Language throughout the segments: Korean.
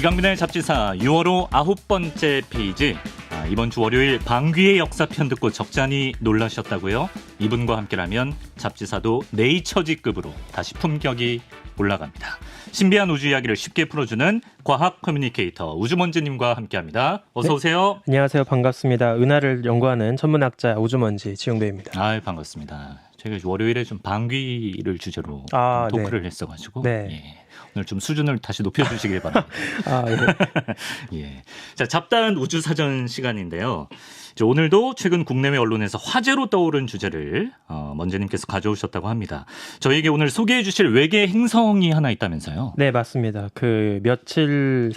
이강민의 잡지사 6월호 9번째 페이지. 이번 주 월요일 방귀의 역사편 듣고 적잖이 놀라셨다고요? 이분과 함께라면 잡지사도 네이처지급으로 다시 품격이 올라갑니다. 신비한 우주 이야기를 쉽게 풀어주는 과학 커뮤니케이터 우주먼지님과 함께합니다. 어서 오세요. 네. 안녕하세요. 반갑습니다. 은하를 연구하는 천문학자 우주먼지 지용배입니다. 반갑습니다. 제가 월요일에 좀 방귀를 주제로 토크를 했어가지고 네. 예. 오늘 좀 수준을 다시 높여주시길 바랍니다. 예. 예. 자, 잡다한 우주사전 시간인데요. 오늘도 최근 국내외 언론에서 화제로 떠오른 주제를 먼지님께서 가져오셨다고 합니다. 저에게 오늘 소개해 주실 외계 행성이 하나 있다면서요? 네, 맞습니다. 몇 주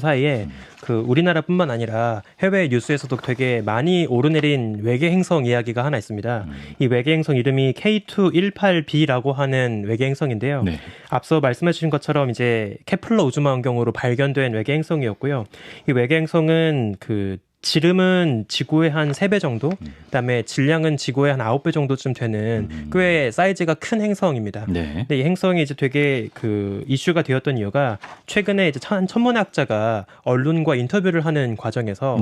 사이에 우리나라뿐만 아니라 해외 뉴스에서도 되게 많이 오르내린 외계 행성 이야기가 하나 있습니다. 이 외계 행성 이름이 K218b라고 하는 외계 행성인데요. 네. 앞서 말씀해 주신 것처럼 이제 케플러 우주망원경으로 발견된 외계 행성이었고요. 이 외계 행성은 지름은 지구의 한 3배 정도, 그다음에 질량은 지구의 한 9배 정도쯤 되는 꽤 사이즈가 큰 행성입니다. 네. 근데 이 행성이 이제 되게 이슈가 되었던 이유가 최근에 이제 한 천문학자가 언론과 인터뷰를 하는 과정에서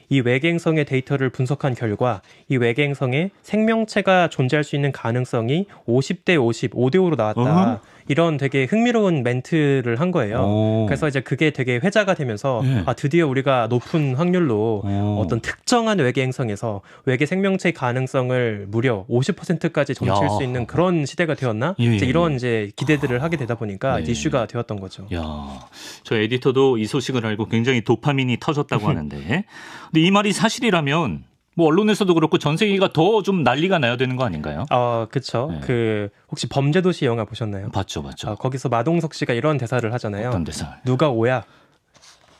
이 외계 행성의 데이터를 분석한 결과 이 외계 행성에 생명체가 존재할 수 있는 가능성이 50대 50, 5대 5로 나왔다. 이런 되게 흥미로운 멘트를 한 거예요. 그래서 이제 그게 되게 회자가 되면서 드디어 우리가 높은 확률로 어떤 특정한 외계 행성에서 외계 생명체의 가능성을 무려 50%까지 점칠 수 있는 그런 시대가 되었나? 이제 이런 이제 기대들을 하게 되다 보니까 이제 이슈가 되었던 거죠. 저 에디터도 이 소식을 알고 굉장히 도파민이 터졌다고 하는데, 근데 이 말이 사실이라면 언론에서도 그렇고 전 세계가 더 좀 난리가 나야 되는 거 아닌가요? 그렇죠. 네. 혹시 범죄도시 영화 보셨나요? 봤죠. 거기서 마동석 씨가 이런 대사를 하잖아요. 어떤 대사? 누가 오야?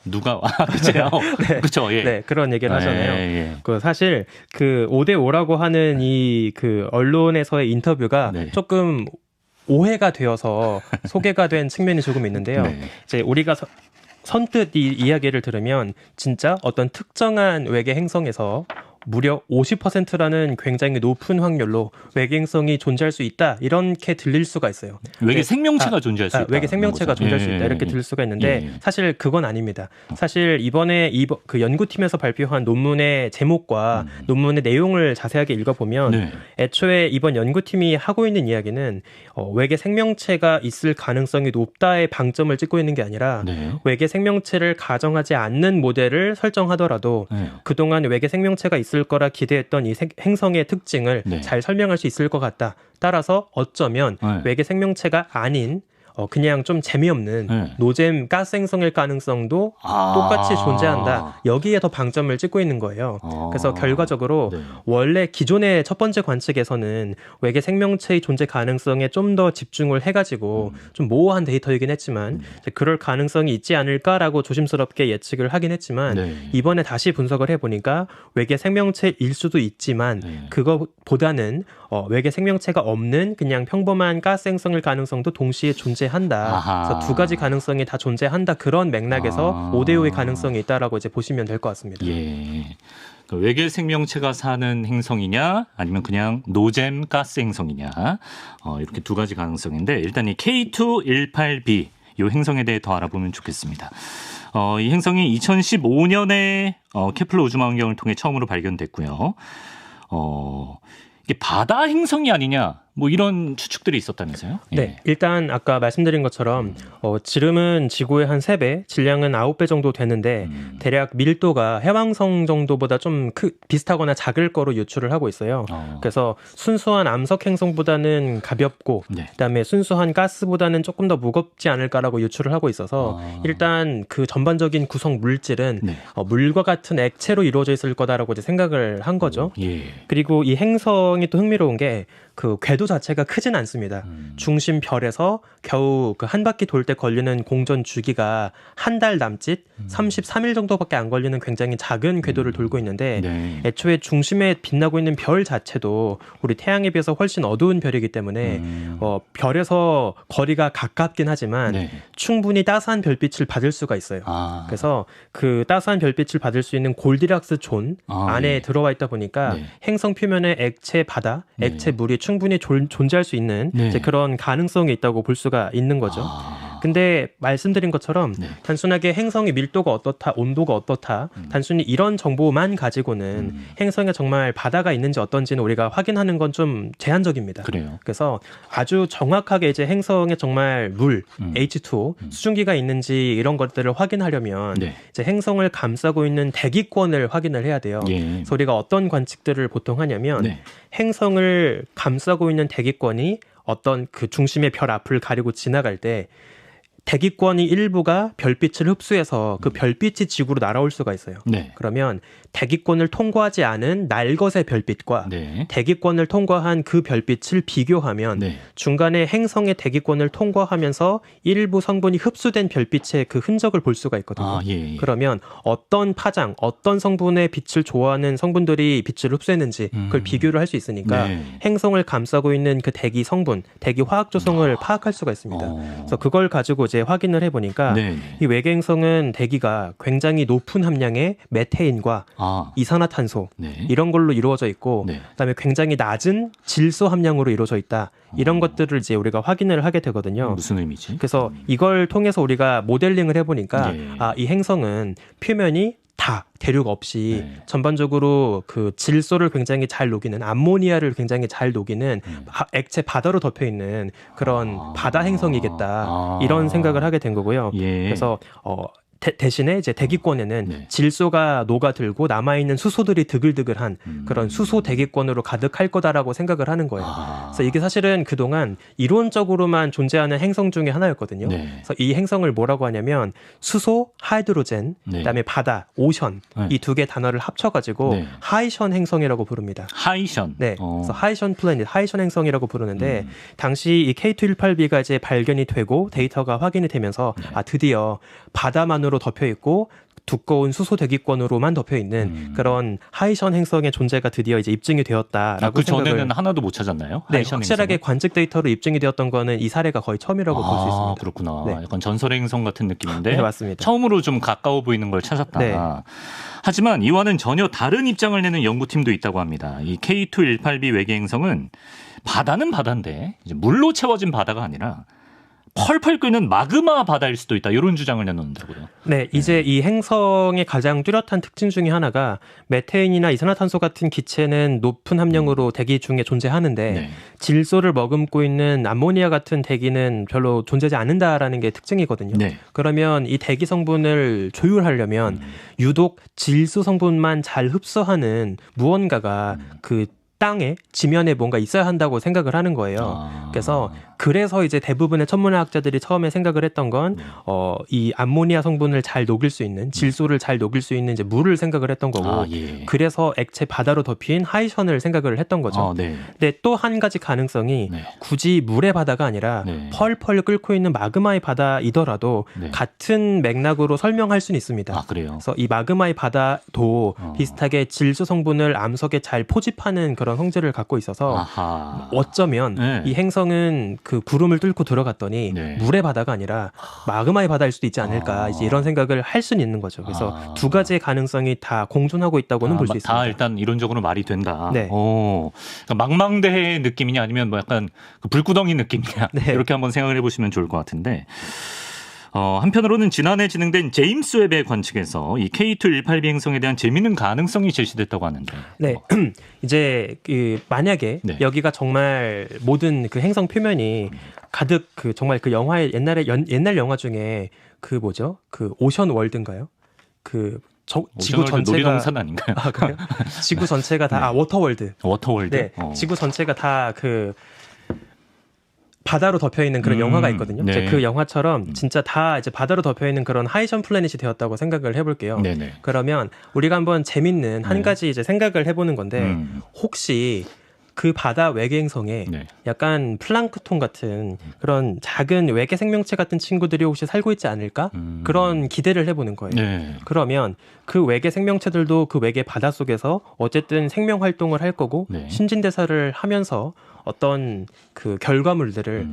그렇죠. 네. 그렇죠. 예. 네, 그런 얘기를 하잖아요. 사실 5대 5라고 하는 이 언론에서의 인터뷰가 조금 오해가 되어서 소개가 된 측면이 조금 있는데요. 이제 우리가 선뜻 이 이야기를 들으면 진짜 어떤 특정한 외계 행성에서 무려 50%라는 굉장히 높은 확률로 외계 행성이 존재할 수 있다, 이렇게 들릴 수가 있어요. 외계 생명체가 존재할 수 있다. 외계 생명체가 존재할 수 있다, 이렇게 들릴 수가 있는데 사실 그건 아닙니다. 사실 이번에 연구팀에서 발표한 논문의 제목과 논문의 내용을 자세하게 읽어보면 애초에 이번 연구팀이 하고 있는 이야기는 외계 생명체가 있을 가능성이 높다의 방점을 찍고 있는 게 아니라 외계 생명체를 가정하지 않는 모델을 설정하더라도 그동안 외계 생명체가 있을 거라 기대했던 이 행성의 특징을 잘 설명할 수 있을 것 같다. 따라서 어쩌면 외계 생명체가 아닌 그냥 좀 재미없는 노잼 가스 행성일 가능성도 똑같이 존재한다. 여기에 더 방점을 찍고 있는 거예요. 그래서 결과적으로 원래 기존의 첫 번째 관측에서는 외계 생명체의 존재 가능성에 좀 더 집중을 해가지고 좀 모호한 데이터이긴 했지만 그럴 가능성이 있지 않을까라고 조심스럽게 예측을 하긴 했지만 이번에 다시 분석을 해보니까 외계 생명체일 수도 있지만 그것보다는 외계 생명체가 없는 그냥 평범한 가스 행성일 가능성도 동시에 존재한다. 그래서 두 가지 가능성이 다 존재한다. 그런 맥락에서 5대 5의 가능성이 있다라고 이제 보시면 될 것 같습니다. 외계 생명체가 사는 행성이냐 아니면 그냥 노잼 가스 행성이냐, 이렇게 두 가지 가능성인데, 일단 이 K218b 이 행성에 대해 더 알아보면 좋겠습니다. 이 행성이 2015년에 케플러 우주망원경을 통해 처음으로 발견됐고요. 이게 바다 행성이 아니냐, 이런 추측들이 있었다면서요? 네, 일단 아까 말씀드린 것처럼 지름은 지구의 한 3배, 질량은 9배 정도 되는데 대략 밀도가 해왕성 정도보다 좀 비슷하거나 작을 거로 유추를 하고 있어요. 그래서 순수한 암석 행성보다는 가볍고 그다음에 순수한 가스보다는 조금 더 무겁지 않을까라고 유추를 하고 있어서 일단 그 전반적인 구성 물질은 물과 같은 액체로 이루어져 있을 거다라고 이제 생각을 한 거죠. 그리고 이 행성이 또 흥미로운 게 궤도 자체가 크진 않습니다. 중심 별에서 겨우 한 바퀴 돌 때 걸리는 공전 주기가 한 달 남짓 33일 정도밖에 안 걸리는 굉장히 작은 궤도를 돌고 있는데 애초에 중심에 빛나고 있는 별 자체도 우리 태양에 비해서 훨씬 어두운 별이기 때문에 별에서 거리가 가깝긴 하지만 충분히 따스한 별빛을 받을 수가 있어요. 그래서 그 따스한 별빛을 받을 수 있는 골디락스 존 안에 들어와 있다 보니까 행성 표면에 액체 바다, 액체 물이 충분히 존재할 수 있는 이제 그런 가능성이 있다고 볼 수가 있는 거죠. 근데 말씀드린 것처럼 네. 단순하게 행성의 밀도가 어떻다, 온도가 어떻다, 단순히 이런 정보만 가지고는 행성에 정말 바다가 있는지 어떤지는 우리가 확인하는 건 좀 제한적입니다. 그래요. 그래서 아주 정확하게 이제 행성에 정말 물, H2O, 수증기가 있는지 이런 것들을 확인하려면 네. 이제 행성을 감싸고 있는 대기권을 확인을 해야 돼요. 예. 그래서 우리가 어떤 관측들을 보통 하냐면 네. 행성을 감싸고 있는 대기권이 어떤 그 중심의 별 앞을 가리고 지나갈 때 대기권이 일부가 별빛을 흡수해서 그 별빛이 지구로 날아올 수가 있어요. 네. 그러면 대기권을 통과하지 않은 날것의 별빛과 네. 대기권을 통과한 그 별빛을 비교하면 네. 중간에 행성의 대기권을 통과하면서 일부 성분이 흡수된 별빛의 그 흔적을 볼 수가 있거든요. 아, 예. 그러면 어떤 파장, 어떤 성분의 빛을 좋아하는 성분들이 빛을 흡수했는지 그걸 비교를 할 수 있으니까 네. 행성을 감싸고 있는 그 대기 성분, 대기 화학 조성을 파악할 수가 있습니다. 그래서 그걸 가지고 이제 확인을 해보니까 네. 이 외계 행성은 대기가 굉장히 높은 함량의 메테인과 이산화탄소 네. 이런 걸로 이루어져 있고 네. 그다음에 굉장히 낮은 질소 함량으로 이루어져 있다. 이런 것들을 이제 우리가 확인을 하게 되거든요. 무슨 의미지? 그래서 이걸 통해서 우리가 모델링을 해보니까 네. 이 행성은 표면이 다 대륙 없이 네. 전반적으로 그 질소를 굉장히 잘 녹이는 암모니아를 굉장히 잘 녹이는 액체 바다로 덮여 있는 그런 바다 행성이겠다 이런 생각을 하게 된 거고요. 예. 그래서 대신에 이제 대기권에는 네. 질소가 녹아들고 남아있는 수소들이 드글드글한 그런 수소 대기권으로 가득할 거다라고 생각을 하는 거예요. 그래서 이게 사실은 그동안 이론적으로만 존재하는 행성 중에 하나였거든요. 네. 그래서 이 행성을 뭐라고 하냐면 수소, 하이드로젠, 네. 그다음에 바다, 오션 네. 이 두 개 단어를 합쳐가지고 네. 하이션 행성이라고 부릅니다. 하이션. 네, 그래서 하이션 플래닛, 하이션 행성이라고 부르는데 당시 이 K218b가 이제 발견이 되고 데이터가 확인이 되면서 드디어 바다만으로 덮여 있고 두꺼운 수소 대기권으로만 덮여 있는 그런 하이션 행성의 존재가 드디어 이제 입증이 되었다라고 그 생각을. 전에는 하나도 못 찾았나요? 네, 하이션 확실하게 행성은? 관측 데이터로 입증이 되었던 거는 이 사례가 거의 처음이라고 볼 수 있습니다. 그렇구나. 네. 약간 전설의 행성 같은 느낌인데 네, 맞습니다. 처음으로 좀 가까워 보이는 걸 찾았다. 네. 하지만 이와는 전혀 다른 입장을 내는 연구팀도 있다고 합니다. 이 K218b 외계 행성은 바다는 바다인데 이제 물로 채워진 바다가 아니라 펄펄 끓는 마그마 바다일 수도 있다. 이런 주장을 내놓는다고요. 네, 이제 이 행성의 가장 뚜렷한 특징 중에 하나가 메테인이나 이산화탄소 같은 기체는 높은 함량으로 대기 중에 존재하는데 네. 질소를 머금고 있는 암모니아 같은 대기는 별로 존재하지 않는다라는 게 특징이거든요. 네. 그러면 이 대기 성분을 조율하려면 유독 질소 성분만 잘 흡수하는 무언가가 그 땅에 지면에 뭔가 있어야 한다고 생각을 하는 거예요. 그래서 이제 대부분의 천문학자들이 처음에 생각을 했던 건 이 암모니아 성분을 잘 녹일 수 있는 질소를 잘 녹일 수 있는 이제 물을 생각을 했던 거고 그래서 액체 바다로 덮인 하이션을 생각을 했던 거죠. 네. 근데 또 한 가지 가능성이 굳이 물의 바다가 아니라 펄펄 끓고 있는 마그마의 바다이더라도 같은 맥락으로 설명할 수는 있습니다. 그래요? 그래서 이 마그마의 바다도 비슷하게 질소 성분을 암석에 잘 포집하는 그런 성질을 갖고 있어서 어쩌면 이 행성은 그 구름을 뚫고 들어갔더니 물의 바다가 아니라 마그마의 바다일 수도 있지 않을까 이제 이런 생각을 할 수는 있는 거죠. 그래서 두 가지의 가능성이 다 공존하고 있다고는 볼 수 있습니다. 다 일단 이론적으로 말이 된다. 네. 그러니까 망망대해 느낌이냐 아니면 뭐 약간 그 불구덩이 느낌이냐 네. 이렇게 한번 생각을 해보시면 좋을 것 같은데 한편으로는 지난해 진행된 제임스 웹의 관측에서 이 K218b 행성에 대한 재미있는 가능성이 제시됐다고 하는데. 네, 이제 그 만약에 여기가 정말 모든 그 행성 표면이 가득 그 정말 그 영화의 옛날 영화 중에 그 뭐죠? 그 오션 월드인가요? 그 지구 전체가 놀이동산 아닌가요? 그래요? 지구 전체가 다 워터월드. 워터월드. 네, 지구 전체가 다 그 바다로 덮여 있는 그런 영화가 있거든요. 네. 그 영화처럼 진짜 다 이제 바다로 덮여 있는 그런 하이션 플래닛이 되었다고 생각을 해볼게요. 네네. 그러면 우리가 한번 재밌는 한 가지 이제 생각을 해보는 건데 혹시 그 바다 외계 행성에 약간 플랑크톤 같은 그런 작은 외계 생명체 같은 친구들이 혹시 살고 있지 않을까? 그런 기대를 해보는 거예요. 네. 그러면 그 외계 생명체들도 그 외계 바다 속에서 어쨌든 생명 활동을 할 거고 신진대사를 하면서 어떤 그 결과물들을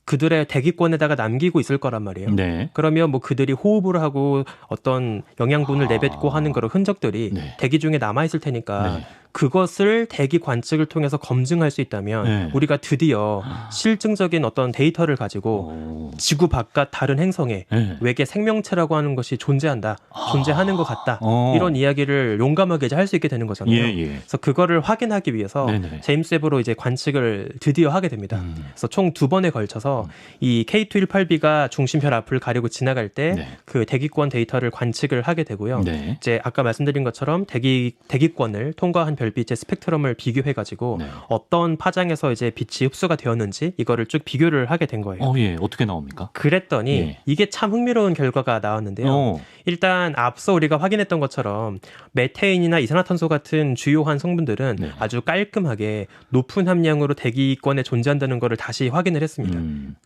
그들의 대기권에다가 남기고 있을 거란 말이에요. 그러면 뭐 그들이 호흡을 하고 어떤 영양분을 내뱉고 하는 그런 흔적들이 대기 중에 남아 있을 테니까 그것을 대기 관측을 통해서 검증할 수 있다면 네. 우리가 드디어 실증적인 어떤 데이터를 가지고 지구 바깥 다른 행성에 네. 외계 생명체라고 하는 것이 존재한다, 존재하는 것 같다 이런 이야기를 용감하게 이제 할 수 있게 되는 거잖아요. 예. 그래서 그거를 확인하기 위해서 네네. 제임스 웹으로 이제 관측을 드디어 하게 됩니다. 그래서 총 2번에 걸쳐서 이 K218b가 중심별 앞을 가리고 지나갈 때 그 대기권 데이터를 관측을 하게 되고요. 네. 이제 아까 말씀드린 것처럼 대기권을 통과한 별빛의 스펙트럼을 비교해가지고 어떤 파장에서 이제 빛이 흡수가 되었는지 이거를 쭉 비교를 하게 된 거예요. 예. 어떻게 나옵니까? 그랬더니 예. 이게 참 흥미로운 결과가 나왔는데요. 일단 앞서 우리가 확인했던 것처럼 메테인이나 이산화탄소 같은 주요한 성분들은 네. 아주 깔끔하게 높은 함량으로 대기권에 존재한다는 것을 다시 확인을 했습니다.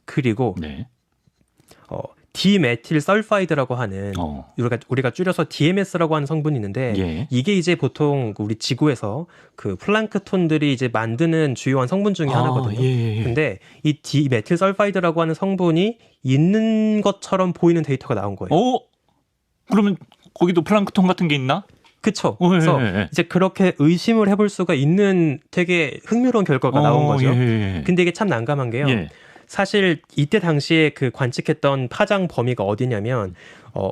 그리고 네. 디메틸 설파이드라고 하는 우리가 줄여서 DMS라고 하는 성분이 있는데 예. 이게 이제 보통 우리 지구에서 그 플랑크톤들이 이제 만드는 주요한 성분 중에 하나거든요. 예. 근데 이 디메틸 설파이드라고 하는 성분이 있는 것처럼 보이는 데이터가 나온 거예요. 그러면 거기도 플랑크톤 같은 게 있나? 그쵸. 그래서 이제 그렇게 의심을 해볼 수가 있는 되게 흥미로운 결과가 나온 거죠. 근데 이게 참 난감한 게요. 사실 이때 당시에 그 관측했던 파장 범위가 어디냐면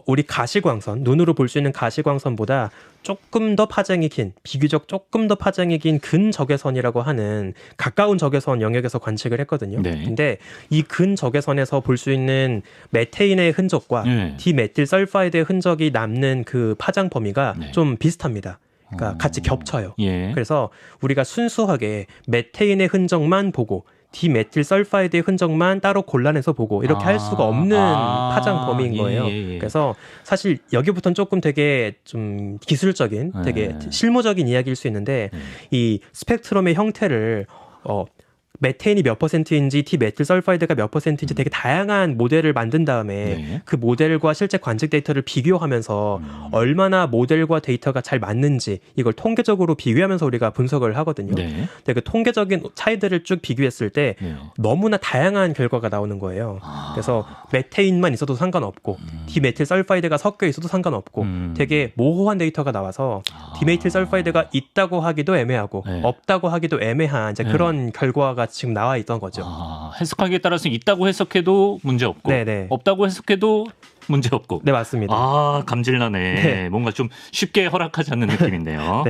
우리 가시광선, 눈으로 볼 수 있는 가시광선보다 조금 더 파장이 긴, 비교적 조금 더 파장이 긴 근적외선이라고 하는 가까운 적외선 영역에서 관측을 했거든요. 근데 이 근적외선에서 볼 수 있는 메테인의 흔적과 디메틸 설파이드의 흔적이 남는 그 파장 범위가 좀 비슷합니다. 그러니까 같이 겹쳐요. 그래서 우리가 순수하게 메테인의 흔적만 보고 디메틸 설파이드의 흔적만 따로 골라내서 보고 이렇게 할 수가 없는 파장 범위인 거예요. 그래서 사실 여기부터는 조금 되게 좀 기술적인, 되게 실무적인 이야기일 수 있는데 이 스펙트럼의 형태를 메테인이 몇 %인지 디메틸 설파이드가 몇 %인지 되게 다양한 모델을 만든 다음에 그 모델과 실제 관측 데이터를 비교하면서 얼마나 모델과 데이터가 잘 맞는지 이걸 통계적으로 비교하면서 우리가 분석을 하거든요. 근데 그 통계적인 차이들을 쭉 비교했을 때 너무나 다양한 결과가 나오는 거예요. 그래서 메테인만 있어도 상관없고 디메틸 설파이드가 섞여 있어도 상관없고 되게 모호한 데이터가 나와서 디메틸 설파이드가 있다고 하기도 애매하고 없다고 하기도 애매한 이제 그런 결과가 지금 나와 있던 거죠. 해석하기에 따라서 있다고 해석해도 문제 없고 없다고 해석해도 문제 없고. 네, 맞습니다. 감질나네. 뭔가 좀 쉽게 허락하지 않는 느낌인데요.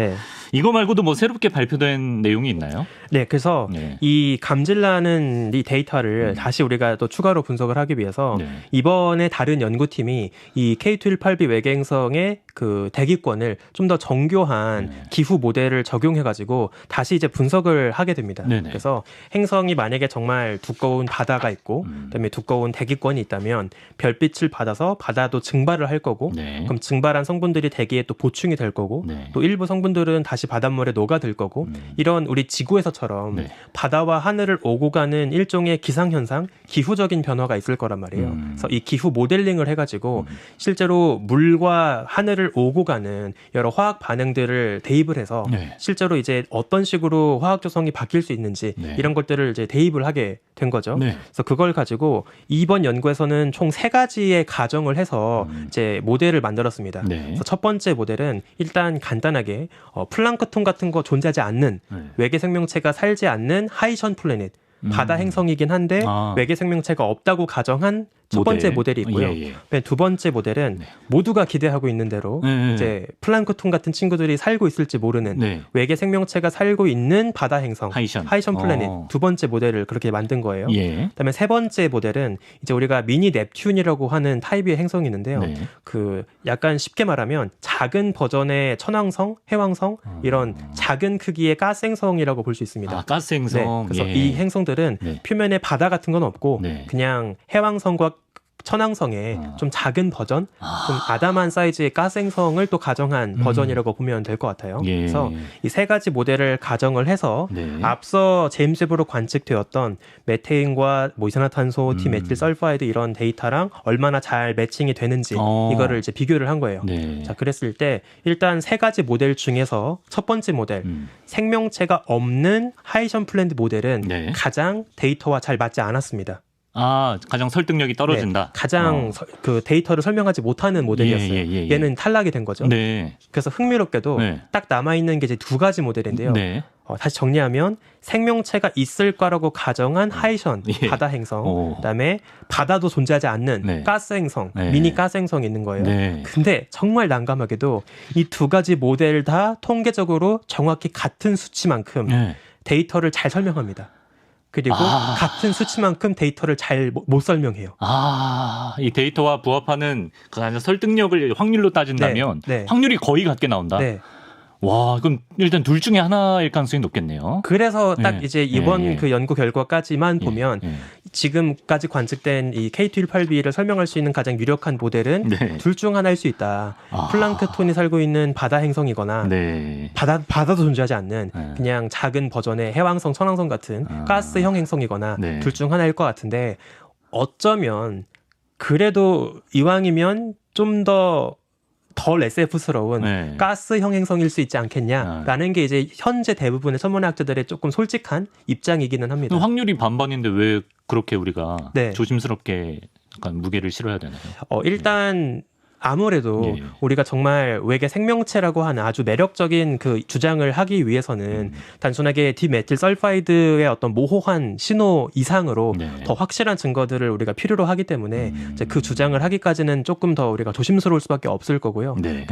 이거 말고도 뭐 새롭게 발표된 내용이 있나요? 네, 그래서 이 감질나는 이 데이터를 다시 우리가 또 추가로 분석을 하기 위해서 이번에 다른 연구팀이 이 K218b 외계행성의 그 대기권을 좀 더 정교한 기후 모델을 적용해가지고 다시 이제 분석을 하게 됩니다. 그래서 행성이 만약에 정말 두꺼운 바다가 있고 그다음에 두꺼운 대기권이 있다면 별빛을 받아서 바다도 증발을 할 거고 그럼 증발한 성분들이 대기에 또 보충이 될 거고 또 일부 성분들은 다시 바닷물에 녹아들 거고 이런 우리 지구에서처럼 바다와 하늘을 오고 가는 일종의 기상현상, 기후적인 변화가 있을 거란 말이에요. 그래서 이 기후 모델링을 해가지고 실제로 물과 하늘을 오고 가는 여러 화학 반응들을 대입을 해서 실제로 이제 어떤 식으로 화학 조성이 바뀔 수 있는지 이런 것들을 이제 대입을 하게 된 거죠. 그래서 그걸 가지고 이번 연구에서는 총 3가지의 가정을 해서 이제 모델을 만들었습니다. 그래서 첫 번째 모델은 일단 간단하게 플랑크톤 같은 거 존재하지 않는 외계 생명체가 살지 않는 하이션 플래닛 바다 행성이긴 한데 외계 생명체가 없다고 가정한 첫 번째 모델이 있고요. 두 번째 모델은 모두가 기대하고 있는 대로 이제 플랑크톤 같은 친구들이 살고 있을지 모르는 외계 생명체가 살고 있는 바다 행성 하이션 플래닛 두 번째 모델을 그렇게 만든 거예요. 그다음에 세 번째 모델은 이제 우리가 미니 넵튠이라고 하는 타입의 행성이 있는데요. 그 약간 쉽게 말하면 작은 버전의 천왕성, 해왕성 이런 작은 크기의 가스 행성이라고 볼 수 있습니다. 가스 행성. 그래서 이 행성들은 표면에 바다 같은 건 없고 그냥 해왕성과 천왕성의 좀 작은 버전, 좀 아담한 사이즈의 가스행성을 또 가정한 버전이라고 보면 될 것 같아요. 그래서 이 3가지 모델을 가정을 해서 앞서 제임스 웹으로 관측되었던 메테인과 뭐 이산화탄소, 디메틸 설파이드 이런 데이터랑 얼마나 잘 매칭이 되는지 이거를 이제 비교를 한 거예요. 자, 그랬을 때 일단 3가지 모델 중에서 첫 번째 모델 생명체가 없는 하이션 플랜드 모델은 가장 데이터와 잘 맞지 않았습니다. 가장 설득력이 떨어진다. 네, 가장 그 데이터를 설명하지 못하는 모델이었어요. 얘는 탈락이 된 거죠. 네. 그래서 흥미롭게도 네. 딱 남아있는 게 이제 두 가지 모델인데요. 네. 다시 정리하면 생명체가 있을 거라고 가정한 하이션, 바다 행성, 그다음에 바다도 존재하지 않는 네. 가스 행성, 네. 미니 가스 행성이 있는 거예요. 네. 근데 정말 난감하게도 이 두 가지 모델 다 통계적으로 정확히 같은 수치만큼 네. 데이터를 잘 설명합니다. 그리고 같은 수치만큼 데이터를 잘 못 설명해요. 이 데이터와 부합하는 그 설득력을 확률로 따진다면 네. 확률이 거의 같게 나온다. 네. 와, 그럼 일단 둘 중에 하나일 가능성이 높겠네요. 그래서 딱 이제 이번 예. 그 연구 결과까지만 보면 지금까지 관측된 이 K218b를 설명할 수 있는 가장 유력한 모델은 네. 둘 중 하나일 수 있다. 플랑크톤이 살고 있는 바다 행성이거나 네. 바다도 존재하지 않는 네. 그냥 작은 버전의 해왕성, 천왕성 같은 가스형 행성이거나 네. 둘 중 하나일 것 같은데 어쩌면 그래도 이왕이면 좀 덜 SF스러운 네. 가스형 행성일 수 있지 않겠냐라는 게 이제 현재 대부분의 천문학자들의 조금 솔직한 입장이기는 합니다. 확률이 반반인데 왜 그렇게 우리가 네. 조심스럽게 약간 무게를 실어야 되나요? 일단 아무래도 예. 우리가 정말 외계 생명체라고 하는 아주 매력적인 그 주장을 하기 위해서는 단순하게 디메틸 설파이드의 어떤 모호한 신호 이상으로 네. 더 확실한 증거들을 우리가 필요로 하기 때문에 이제 그 주장을 하기까지는 조금 더 우리가 조심스러울 수밖에 없을 거고요. 네.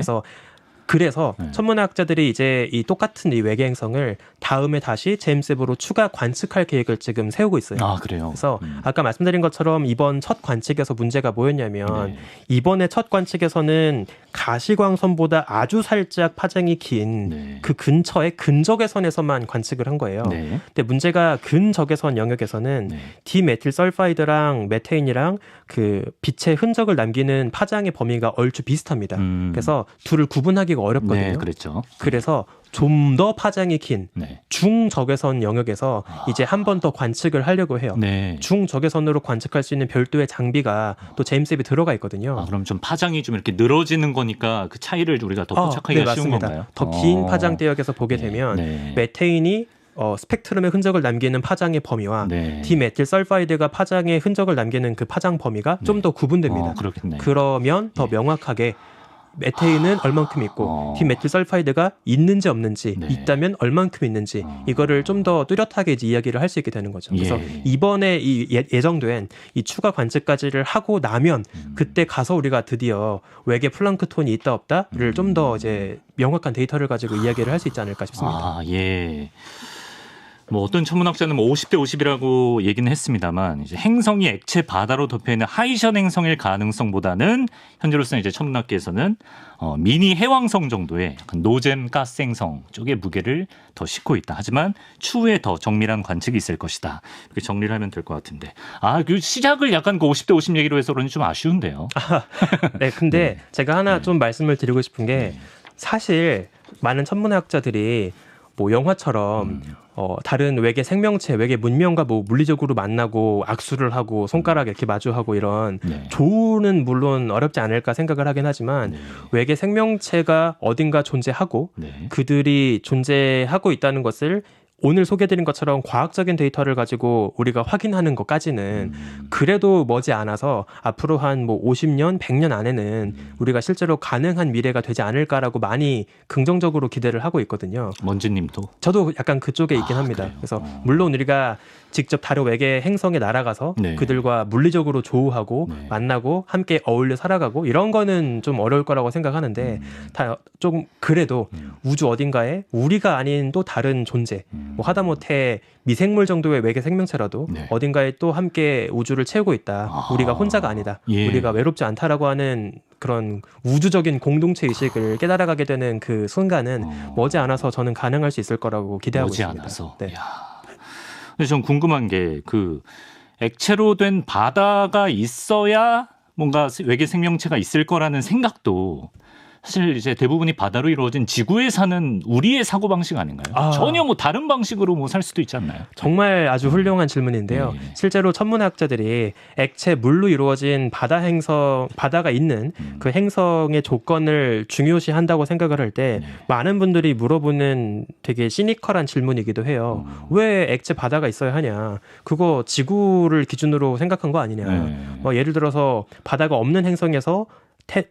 그래서 천문학자들이 이제 이 똑같은 이 외계 행성을 다음에 다시 제임스 웹으로 추가 관측할 계획을 지금 세우고 있어요. 그래요. 그래서 아까 말씀드린 것처럼 이번 첫 관측에서 문제가 뭐였냐면 이번에 첫 관측에서는 가시광선보다 아주 살짝 파장이 긴 그 근처의 근적외선에서만 관측을 한 거예요. 네. 근데 문제가 근적외선 영역에서는 디메틸 설파이드랑 메테인이랑 그 빛의 흔적을 남기는 파장의 범위가 얼추 비슷합니다. 그래서 둘을 구분하기가 어렵거든요. 네, 그랬죠. 그래서 좀 더 파장이 긴 네. 중적외선 영역에서 이제 한 번 더 관측을 하려고 해요. 네. 중적외선으로 관측할 수 있는 별도의 장비가 또 제임스 웹에 들어가 있거든요. 그럼 좀 파장이 좀 이렇게 늘어지는 거니까 그 차이를 우리가 더 포착하기가 쉬운 맞습니다. 건가요? 더 긴 파장 대역에서 보게 되면 메테인이 스펙트럼의 흔적을 남기는 파장의 범위와 디메틸 설파이드가 파장의 흔적을 남기는 그 파장 범위가 좀 더 구분됩니다. 그렇겠네요. 그러면 더 명확하게 메테인은 얼만큼 있고 디메틸 설파이드가 있는지 없는지 있다면 얼만큼 있는지 이거를 좀 더 뚜렷하게 이제 이야기를 할 수 있게 되는 거죠. 그래서 이번에 이 예정된 이 추가 관측까지를 하고 나면 그때 가서 우리가 드디어 외계 플랑크톤이 있다 없다를 좀 더 이제 명확한 데이터를 가지고 이야기를 할 수 있지 않을까 싶습니다. 예. 뭐 어떤 천문학자는 50대 50이라고 얘기는 했습니다만 이제 행성이 액체 바다로 덮여 있는 하이션 행성일 가능성보다는 현재로서는 이제 천문학계에서는 미니 해왕성 정도의 약간 노잼 가스 행성 쪽에 무게를 더 싣고 있다. 하지만 추후에 더 정밀한 관측이 있을 것이다. 이렇게 정리를 하면 될 것 같은데. 그 시작을 약간 그 50대 50 얘기로 해서 그런지 좀 아쉬운데요. 네, 근데 제가 하나 좀 말씀을 드리고 싶은 게 사실 많은 천문학자들이 뭐 영화처럼 다른 외계 생명체, 외계 문명과 뭐 물리적으로 만나고 악수를 하고 손가락 이렇게 마주하고 이런 조우는 물론 어렵지 않을까 생각을 하긴 하지만 외계 생명체가 어딘가 존재하고 그들이 존재하고 있다는 것을 오늘 소개해드린 것처럼 과학적인 데이터를 가지고 우리가 확인하는 것까지는 그래도 머지 않아서 앞으로 한 뭐 50년, 100년 안에는 우리가 실제로 가능한 미래가 되지 않을까라고 많이 긍정적으로 기대를 하고 있거든요. 먼지님도? 저도 약간 그쪽에 있긴 합니다. 그래요? 그래서 물론 우리가 직접 다른 외계 행성에 날아가서 그들과 물리적으로 조우하고 만나고 함께 어울려 살아가고 이런 거는 좀 어려울 거라고 생각하는데 다 좀 그래도 우주 어딘가에 우리가 아닌 또 다른 존재 뭐 하다못해 미생물 정도의 외계 생명체라도 어딘가에 또 함께 우주를 채우고 있다. 우리가 혼자가 아니다. 우리가 외롭지 않다라고 하는 그런 우주적인 공동체 의식을 깨달아가게 되는 그 순간은 머지않아서 저는 가능할 수 있을 거라고 기대하고 있습니다. 머지않아서. 네. 근데 전 궁금한 게 그 액체로 된 바다가 있어야 뭔가 외계 생명체가 있을 거라는 생각도 사실 이제 대부분이 바다로 이루어진 지구에 사는 우리의 사고 방식 아닌가요? 전혀 뭐 다른 방식으로 뭐 살 수도 있지 않나요? 정말 아주 훌륭한 질문인데요. 실제로 천문학자들이 액체 물로 이루어진 바다가 있는 그 행성의 조건을 중요시한다고 생각을 할 때 많은 분들이 물어보는 되게 시니컬한 질문이기도 해요. 왜 액체 바다가 있어야 하냐? 그거 지구를 기준으로 생각한 거 아니냐? 뭐 예를 들어서 바다가 없는 행성에서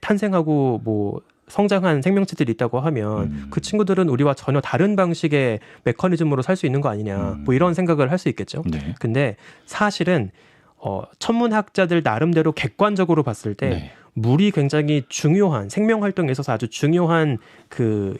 탄생하고 뭐 성장한 생명체들이 있다고 하면 그 친구들은 우리와 전혀 다른 방식의 메커니즘으로 살 수 있는 거 아니냐, 뭐 이런 생각을 할 수 있겠죠. 근데 사실은 천문학자들 나름대로 객관적으로 봤을 때 물이 굉장히 중요한 생명 활동에 있어서 아주 중요한 그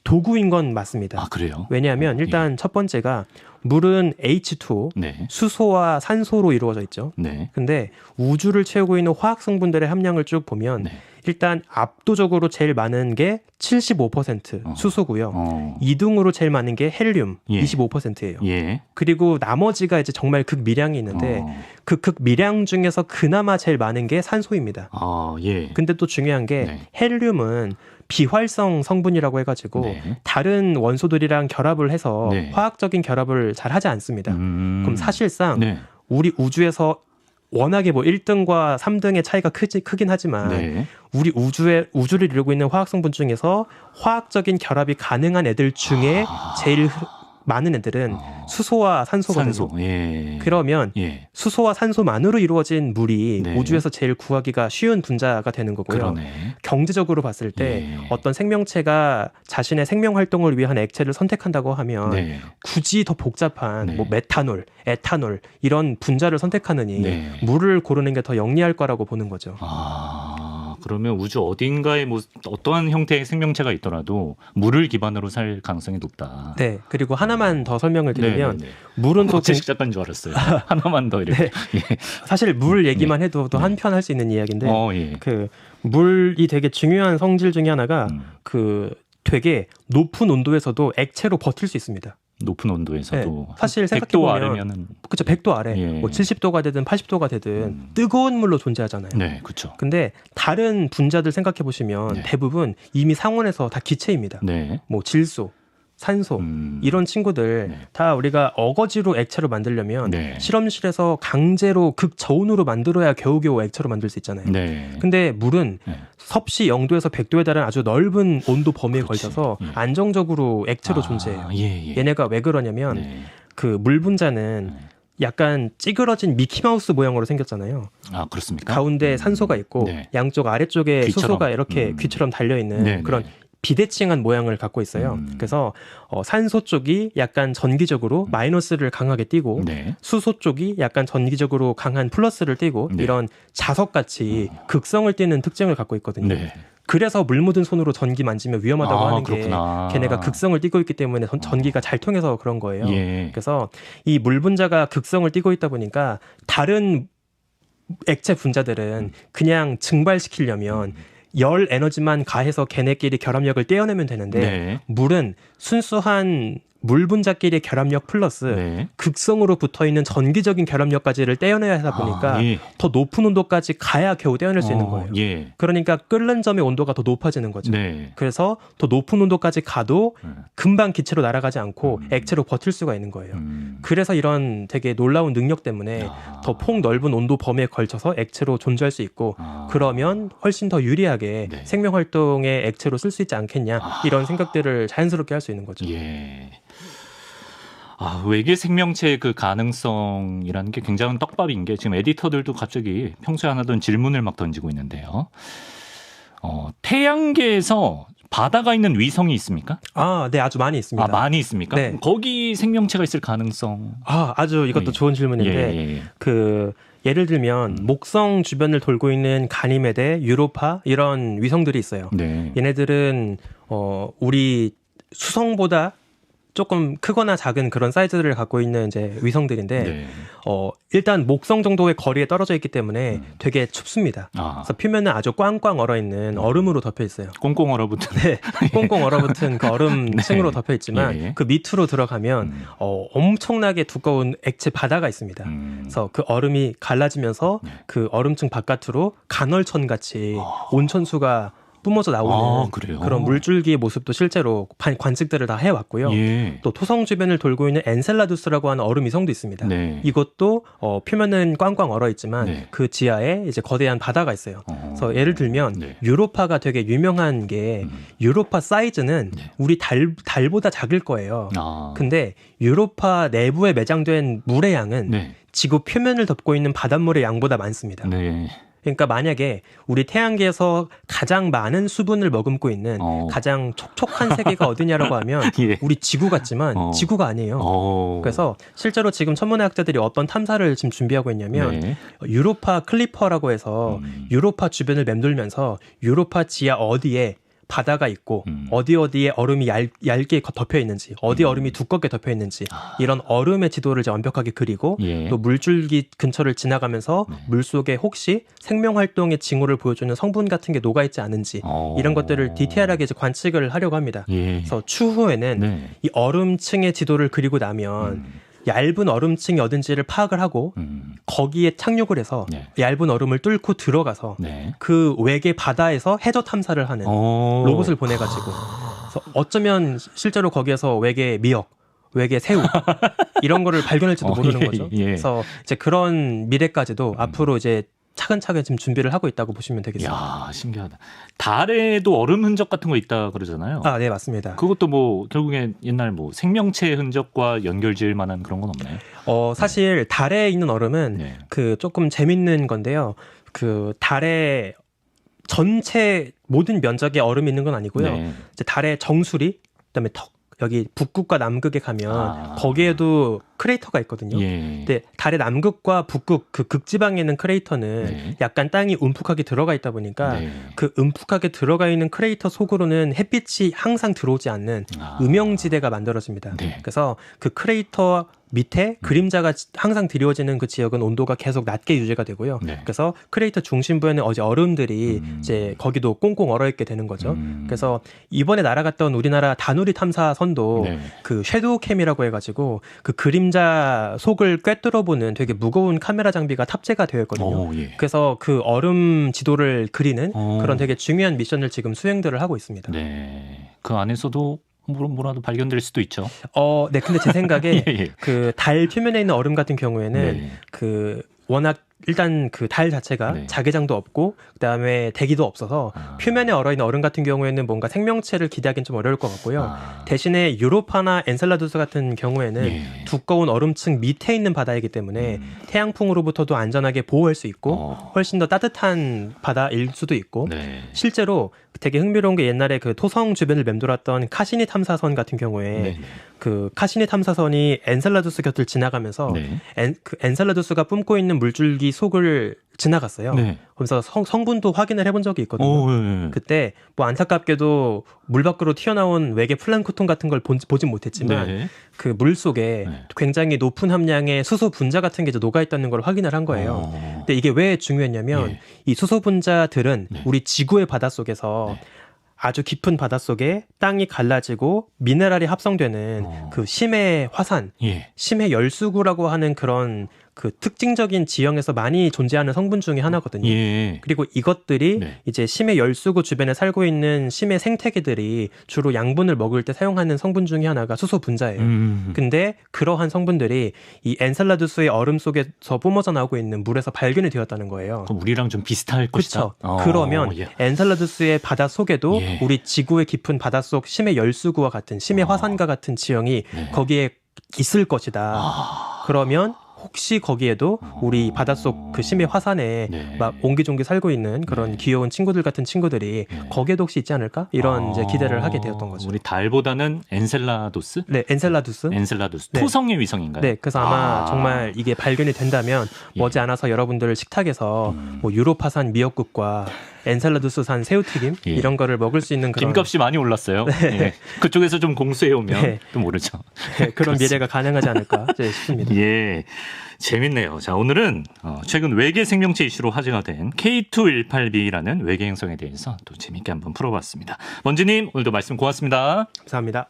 도구인 건 맞습니다. 아, 그래요? 왜냐하면 일단 첫 번째가 물은 H2O, 수소와 산소로 이루어져 있죠. 근데 우주를 채우고 있는 화학 성분들의 함량을 쭉 보면 일단 압도적으로 제일 많은 게 75% 수소고요. 2등으로 제일 많은 게 헬륨 25%예요. 그리고 나머지가 이제 정말 극미량이 있는데 그 극미량 중에서 그나마 제일 많은 게 산소입니다. 근데 또 중요한 게 헬륨은 비활성 성분이라고 해가지고 다른 원소들이랑 결합을 해서 화학적인 결합을 잘 하지 않습니다. 그럼 사실상 우리 우주에서 워낙에 뭐 1등과 3등의 차이가 크긴 하지만 우리 우주를 이루고 있는 화학 성분 중에서 화학적인 결합이 가능한 애들 중에 제일 많은 애들은 수소와 산소거든요. 그러면 수소와 산소만으로 이루어진 물이 우주에서 제일 구하기가 쉬운 분자가 되는 거고요. 경제적으로 봤을 때 어떤 생명체가 자신의 생명 활동을 위한 액체를 선택한다고 하면 굳이 더 복잡한 뭐 메탄올, 에탄올 이런 분자를 선택하느니 물을 고르는 게 더 영리할 거라고 보는 거죠. 그러면 우주 어딘가에 뭐 어떠한 형태의 생명체가 있더라도 물을 기반으로 살 가능성이 높다. 그리고 하나만 더 설명을 드리면 물은 또 박재식 작가인 줄 알았어요. 하나만 더 이렇게. 사실 물 얘기만 해도 또 한편 할 수 있는 이야기인데 그 물이 되게 중요한 성질 중에 하나가 그 되게 높은 온도에서도 액체로 버틸 수 있습니다. 높은 온도에서도 사실 100도 아래면은 그렇죠. 100도 아래. 뭐 70도가 되든 80도가 되든 뜨거운 물로 존재하잖아요. 그렇죠. 근데 다른 분자들 생각해 보시면 대부분 이미 상온에서 다 기체입니다. 뭐 질소, 산소 이런 친구들 다 우리가 어거지로 액체로 만들려면 실험실에서 강제로 극저온으로 만들어야 겨우겨우 액체로 만들 수 있잖아요. 근데 물은 섭씨 0도에서 100도에 달한 아주 넓은 온도 범위에 걸쳐서 안정적으로 액체로 존재해요. 얘네가 왜 그러냐면 그 물 분자는 약간 찌그러진 미키마우스 모양으로 생겼잖아요. 그렇습니까? 가운데 산소가 있고 양쪽 아래쪽에 귀처럼. 수소가 이렇게 귀처럼 달려있는 그런 비대칭한 모양을 갖고 있어요. 그래서 산소 쪽이 약간 전기적으로 마이너스를 강하게 띄고 수소 쪽이 약간 전기적으로 강한 플러스를 띄고 이런 자석같이 극성을 띠는 특징을 갖고 있거든요. 그래서 물 묻은 손으로 전기 만지면 위험하다고 하는 그렇구나. 게 걔네가 극성을 띠고 있기 때문에 전기가 잘 통해서 그런 거예요. 그래서 이 물 분자가 극성을 띠고 있다 보니까 다른 액체 분자들은 그냥 증발시키려면 열 에너지만 가해서 걔네끼리 결합력을 떼어내면 되는데 물은 순수한 물 분자끼리의 결합력 플러스 극성으로 붙어있는 전기적인 결합력까지를 떼어내야 하다 보니까 더 높은 온도까지 가야 겨우 떼어낼 수 있는 거예요. 그러니까 끓는 점의 온도가 더 높아지는 거죠. 그래서 더 높은 온도까지 가도 금방 기체로 날아가지 않고 액체로 버틸 수가 있는 거예요. 그래서 이런 되게 놀라운 능력 때문에 더 폭넓은 온도 범위에 걸쳐서 액체로 존재할 수 있고 그러면 훨씬 더 유리하게 생명 활동의 액체로 쓸 수 있지 않겠냐 이런 생각들을 자연스럽게 할 수 있는 거죠. 외계 생명체의 그 가능성이라는 게 굉장한 떡밥인 게 지금 에디터들도 갑자기 평소에 안 하던 질문을 막 던지고 있는데요. 태양계에서 바다가 있는 위성이 있습니까? 네, 아주 많이 있습니다. 많이 있습니까? 거기 생명체가 있을 가능성? 아주 이것도 좋은 질문인데 예를 들면 목성 주변을 돌고 있는 가니메데, 유로파 이런 위성들이 있어요. 얘네들은 우리 수성보다 조금 크거나 작은 그런 사이즈를 갖고 있는 이제 위성들인데 일단 목성 정도의 거리에 떨어져 있기 때문에 되게 춥습니다. 그래서 표면은 아주 꽝꽝 얼어 있는 얼음으로 덮여 있어요. 꽁꽁 얼어붙은. 꽁꽁 얼어붙은 그 얼음층으로 덮여 있지만 그 밑으로 들어가면 엄청나게 두꺼운 액체 바다가 있습니다. 그래서 그 얼음이 갈라지면서 그 얼음층 바깥으로 간헐천 같이 온천수가 뿜어져 나오는 그래요? 그런 물줄기의 모습도 실제로 관측들을 다 해왔고요. 예. 또 토성 주변을 돌고 있는 엔셀라두스라고 하는 얼음 위성도 있습니다. 네. 이것도 표면은 꽝꽝 얼어 있지만 네. 그 지하에 이제 거대한 바다가 있어요. 그래서 예를 들면 네. 유로파가 되게 유명한 게 유로파 사이즈는 네. 우리 달보다 작을 거예요. 아. 근데 유로파 내부에 매장된 물의 양은 네. 지구 표면을 덮고 있는 바닷물의 양보다 많습니다. 네. 그러니까 만약에 우리 태양계에서 가장 많은 수분을 머금고 있는 가장 촉촉한 세계가 어디냐라고 하면 예. 우리 지구 같지만 지구가 아니에요. 그래서 실제로 지금 천문학자들이 어떤 탐사를 지금 준비하고 있냐면 네. 유로파 클리퍼라고 해서 유로파 주변을 맴돌면서 유로파 지하 어디에 바다가 있고 어디에 얼음이 얇게 덮여 있는지 어디 얼음이 두껍게 덮여 있는지 이런 얼음의 지도를 이제 완벽하게 그리고 예. 또 물줄기 근처를 지나가면서 물속에 혹시 생명 활동의 징후를 보여주는 성분 같은 게 녹아 있지 않은지 이런 것들을 디테일하게 이제 관측을 하려고 합니다. 예. 그래서 추후에는 네. 이 얼음층의 지도를 그리고 나면 얇은 얼음층이 어딘지를 파악을 하고 거기에 착륙을 해서 네. 얇은 얼음을 뚫고 들어가서 네. 그 외계 바다에서 해저 탐사를 하는 로봇을 보내가지고 그래서 어쩌면 실제로 거기에서 외계 미역, 외계 새우 이런 거를 발견할지도 모르는 거죠. 예. 그래서 이제 그런 미래까지도 앞으로 이제 차근차근 지금 준비를 하고 있다고 보시면 되겠습니다. 야, 신기하다. 달에도 얼음 흔적 같은 거 있다 그러잖아요. 아, 네, 맞습니다. 그것도 뭐 결국엔 옛날 뭐 생명체 흔적과 연결지을 만한 그런 건 없나요? 사실 달에 있는 얼음은 네. 그 조금 재밌는 건데요. 그 달에 전체 모든 면적의 얼음이 있는 건 아니고요. 네. 이제 달의 정수리, 그다음에 여기 북극과 남극에 가면 거기에도 크레이터가 있거든요. 예. 근데 달의 남극과 북극 그 극지방에 있는 크레이터는 네. 약간 땅이 움푹하게 들어가 있다 보니까 네. 그 움푹하게 들어가 있는 크레이터 속으로는 햇빛이 항상 들어오지 않는 음영지대가 만들어집니다. 네. 그래서 그 크레이터 밑에 그림자가 항상 드리워지는 그 지역은 온도가 계속 낮게 유지가 되고요. 네. 그래서 크레이터 중심부에는 얼음들이 이제 거기도 꽁꽁 얼어 있게 되는 거죠. 그래서 이번에 날아갔던 우리나라 다누리 탐사선도 네. 그 섀도우 캠이라고 해가지고 그 그림자 속을 꿰뚫어보는 되게 무거운 카메라 장비가 탑재가 되어 있거든요. 예. 그래서 그 얼음 지도를 그리는 그런 되게 중요한 미션을 지금 수행들을 하고 있습니다. 네. 그 안에서도 뭐라도 발견될 수도 있죠. 네, 근데 제 생각에 예. 그 달 표면에 있는 얼음 같은 경우에는 네. 그 워낙 일단 그 달 자체가 네. 자기장도 없고 그다음에 대기도 없어서 표면에 얼어있는 얼음 같은 경우에는 뭔가 생명체를 기대하기는 좀 어려울 것 같고요. 대신에 유로파나 엔셀라두스 같은 경우에는 예. 두꺼운 얼음층 밑에 있는 바다이기 때문에 태양풍으로부터도 안전하게 보호할 수 있고 훨씬 더 따뜻한 바다일 수도 있고 네. 실제로 실제로 되게 흥미로운 게 옛날에 그 토성 주변을 맴돌았던 카시니 탐사선 같은 경우에 네. 그 카시니 탐사선이 엔셀라두스 곁을 지나가면서 네. 그 엔셀라두스가 뿜고 있는 물줄기 속을 지나갔어요. 네. 그래서 성분도 확인을 해본 적이 있거든요. 예. 그때 뭐 안타깝게도 물 밖으로 튀어나온 외계 플랑크톤 같은 걸 보진 못했지만 네. 그 물 속에 네. 굉장히 높은 함량의 수소 분자 같은 게 이제 녹아 있다는 걸 확인을 한 거예요. 근데 이게 왜 중요했냐면 예. 이 수소 분자들은 네. 우리 지구의 바닷속에서 네. 아주 깊은 바닷속에 땅이 갈라지고 미네랄이 합성되는 그 심해 화산, 예. 심해 열수구라고 하는 그런 그 특징적인 지형에서 많이 존재하는 성분 중에 하나거든요. 예. 그리고 이것들이 네. 이제 심해 열수구 주변에 살고 있는 심해 생태계들이 주로 양분을 먹을 때 사용하는 성분 중에 하나가 수소 분자예요. 근데 그러한 성분들이 이 엔셀라두스의 얼음 속에서 뿜어져 나오고 있는 물에서 발견이 되었다는 거예요. 그럼 우리랑 좀 비슷할 것이다. 그렇죠. 그러면 예. 엔셀라두스의 바다 속에도 예. 우리 지구의 깊은 바닷속 심해 열수구와 같은 심해 화산과 같은 지형이 네. 거기에 있을 것이다. 그러면 혹시 거기에도 우리 바닷속 그 심해 화산에 네. 막 옹기종기 살고 있는 그런 귀여운 친구들 같은 친구들이 거기에도 혹시 있지 않을까? 이런 이제 기대를 하게 되었던 거죠. 우리 달보다는 엔셀라두스? 네, 엔셀라두스. 엔셀라두스. 네. 토성의 위성인가요? 네, 그래서 아마 정말 이게 발견이 된다면 예. 머지않아서 여러분들 식탁에서 뭐 유로파산 미역국과 엔셀라두스산 새우튀김 예. 이런 거를 먹을 수 있는 그런 김값이 많이 올랐어요. 예. 그쪽에서 좀 공수해 오면 네. 또 모르죠. 그런 미래가 가능하지 않을까 싶습니다. 예, 재밌네요. 자, 오늘은 최근 외계 생명체 이슈로 화제가 된 K218b라는 외계 행성에 대해서 또 재밌게 한번 풀어봤습니다. 먼지님, 오늘도 말씀 고맙습니다. 감사합니다.